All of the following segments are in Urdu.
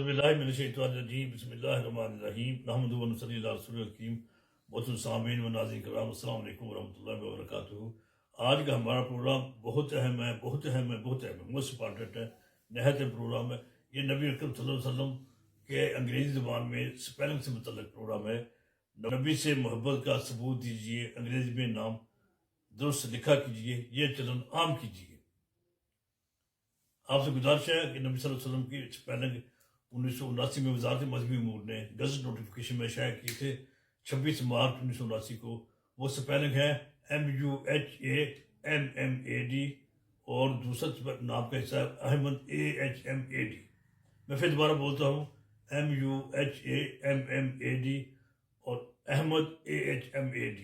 باللہ من الشیطان الرجیم بسم اللہ الرحمن الرحیم نحمد و نصلی علی رسول الکریم محترم سامعین و ناظرین کرام السلام علیکم ورحمۃ اللہ وبرکاتہ۔ آج کا ہمارا پروگرام بہت اہم ہے، بہت اہم ہے، بہت اہم ہے، موسٹ امپارٹنٹ ہے، نہایت اہم پروگرام ہے۔ یہ نبی اکرم صلی اللہ علیہ وسلم کے انگریزی زبان میں سپیلنگ سے متعلق پروگرام ہے۔ نبی سے محبت کا ثبوت دیجیے، انگریزی میں نام درست لکھا کیجیے، یہ چلن عام کیجیے۔ آپ سے گزارش ہے کہ نبی صلی اللہ علیہ وسلم کی سپیلنگ 1979 میں وزارت مذہبی امور نے گزٹ نوٹیفیکیشن میں شائع کیے تھے 26 مارچ 1979 کو۔ وہ سپیلنگ ہے MUHAMMAD اور دوسرا نام کا حصہ ہے احمد AHMAD۔ میں پھر دوبارہ بولتا ہوں MUHAMMAD اور احمد AHMAD،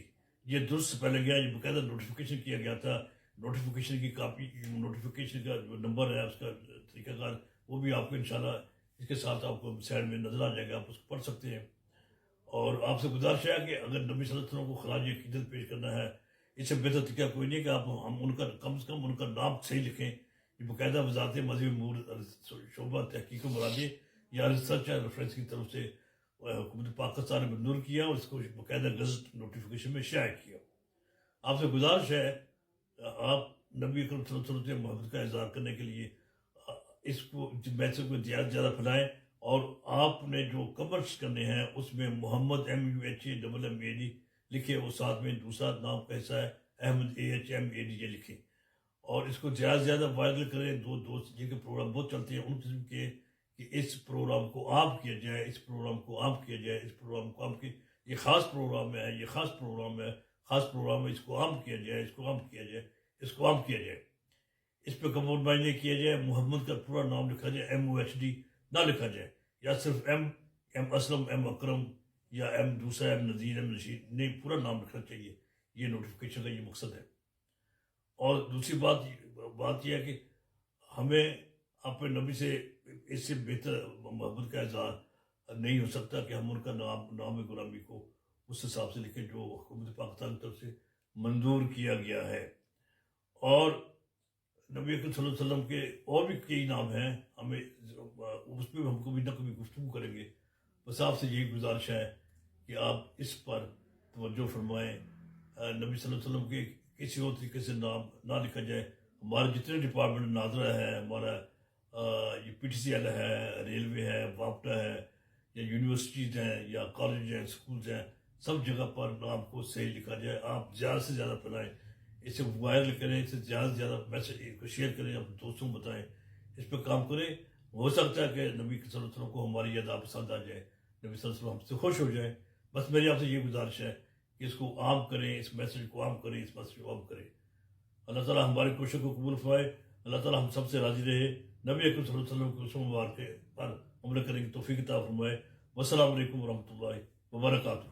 یہ درست سپیلنگ ہے۔ یہ باقاعدہ نوٹیفیکیشن کیا گیا تھا۔ نوٹیفیکیشن کی کاپی، نوٹیفیکیشن کا جو نمبر ہے، اس کا طریقہ کار، وہ بھی آپ کو انشاءاللہ اس کے ساتھ آپ کو سائڈ میں نظر آ جائے گا، آپ اس کو پڑھ سکتے ہیں۔ اور آپ سے گزارش ہے کہ اگر نبی صلی اللہ علیہ وسلم کو خراج عقیدت پیش کرنا ہے، اس سے بہتر طریقہ کوئی نہیں کہ آپ ہم ان کا کم سے کم ان کا نام صحیح لکھیں۔ یہ باقاعدہ وزارت مذہبی امور شعبہ تحقیق و مرادی یا ریسرچ اینڈ ریفرنس کی طرف سے حکومت پاکستان نے منظور کیا اور اس کو باقاعدہ گزٹ نوٹیفیکیشن میں شائع کیا۔ آپ سے گزارش ہے آپ نبی اکرم صلی اللہ علیہ وسلم سے محبت کا اظہار کرنے کے لیے اس کو میسج کو زیادہ زیادہ پھیلائیں، اور آپ نے جو کمنٹس کرنے ہیں اس میں محمد MUHAMMAD لکھے، اور ساتھ میں دوسرا نام کا حصہ ہے احمد AHMAD یہ لکھیں، اور اس کو زیادہ سے زیادہ وائرل کریں۔ دو دوست جن کے پروگرام بہت چلتے ہیں ان قسم کے، کہ اس پروگرام کو عام کیا جائے، اس پروگرام کو عام کیا جائے، اس پروگرام کو عام کیا۔ یہ خاص پروگرام ہے، یہ خاص پروگرام ہے، خاص پروگرام ہے، اس کو عام کیا جائے، اس کو عام کیا جائے، اس کو عام کیا جائے۔ اس پہ کمپرومائز نہیں کیا جائے، محمد کا پورا نام لکھا جائے، MOHD نہ لکھا جائے، یا صرف M اسلم، M اکرم، یا M دوسرا، M نذیر، M رشید، نہیں، پورا نام لکھنا چاہیے۔ یہ نوٹیفیکیشن کا یہ مقصد ہے۔ اور دوسری بات یہ ہے کہ ہمیں اپنے نبی سے اس سے بہتر محبت کا اظہار نہیں ہو سکتا کہ ہم ان کا نام غلامی کو اس حساب سے لکھیں جو حکومت پاکستان کی طرف سے منظور کیا گیا ہے۔ اور نبی اکرم صلی اللہ علیہ وسلم کے اور بھی کئی نام ہیں، ہمیں اس پہ ہم کبھی نہ کبھی گفتگو کریں گے۔ بس آپ سے یہی گزارش ہے کہ آپ اس پر توجہ فرمائیں، نبی صلی اللہ علیہ وسلم کے کسی اور طریقے سے نام نہ لکھا جائے۔ ہمارے جتنے ڈپارٹمنٹ، ناظرہ ہے ہمارا، یہ PTCL ہے، ریلوے ہے، واپٹا ہے، یا یونیورسٹیز ہیں، یا کالج ہیں، اسکولز ہیں، سب جگہ پر نام کو صحیح لکھا جائے۔ آپ زیادہ سے زیادہ پھیلائیں، اسے وائرل کریں، اسے زیادہ سے زیادہ میسج کو شیئر کریں، اپنے دوستوں کو بتائیں، اس پہ کام کریں۔ ہو سکتا ہے کہ نبی صلی اللہ علیہ وسلم کو ہماری ادا پسند آ جائے، نبی صلی اللہ علیہ وسلم ہم سے خوش ہو جائیں۔ بس میری آپ سے یہ گزارش ہے کہ اس کو عام کریں، اس میسج کو عام کریں، اس میسج کو عام کریں۔ اللہ تعالیٰ ہماری کوششوں کو قبول فرمائے، اللہ تعالیٰ ہم سب سے راضی رہے، نبی اکرم صلی اللہ علیہ وسلم کے رسوم مبارک پر عمل کرنے کی توفیق عطا فرمائے۔ والسلام علیکم ورحمۃ اللہ وبرکاتہ۔